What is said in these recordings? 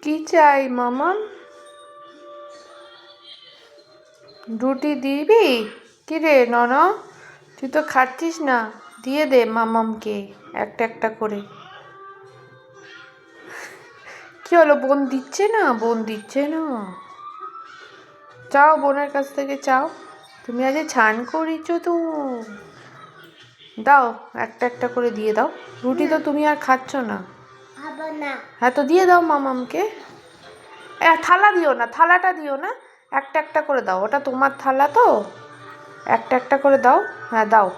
কি চাই মামাম? রুটি দিবি? কি রে নন, তুই তো খাচ্ছিস না, দিয়ে দে মামামকে একটা একটা করে। কি হলো, বোন দিচ্ছে না? বোন দিচ্ছে না? চাও বোনের কাছ থেকে চাও। তুমি আজ ছান করিছো তো, দাও একটা একটা করে দিয়ে দাও। রুটি তো তুমি আর খাচ্ছ না। হ্যাঁ তো দিয়ে দাও মামামকে। থালা দিও না, থালাটা দিও না, একটা একটা করে দাও, ওটা তোমার থালা তো, একটা একটা করে দাও। হ্যাঁ দাও,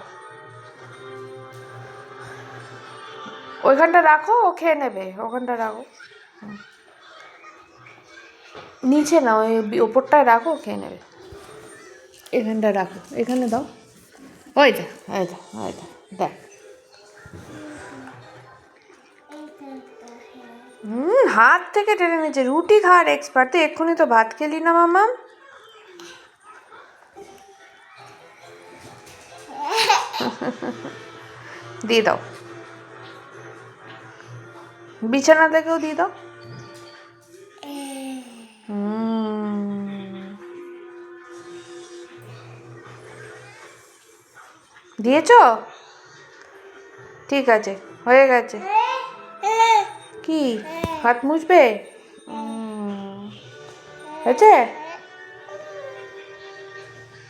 ওইখানটা রাখো, ও খেয়ে নেবে, ওখানটা রাখো। নিচে না, ওই ওপরটায় রাখো, খেয়ে নেবে। এখানটা রাখো, এখানে দাও। ওই যা, ওই যা, ওই যা, দেখ। হাত থেকে টেনে নিচ্ছে। রুটি খাওয়ার এক্সপার্ট, তুই এক্ষুনি তো ভাত খেলি না মামাম। দিয়ে দাও, বিছানা থেকেও দিয়ে দাও। দিয়েছো? ঠিক আছে, হয়ে গেছে। কি হাত মুছবে? হয়েছে?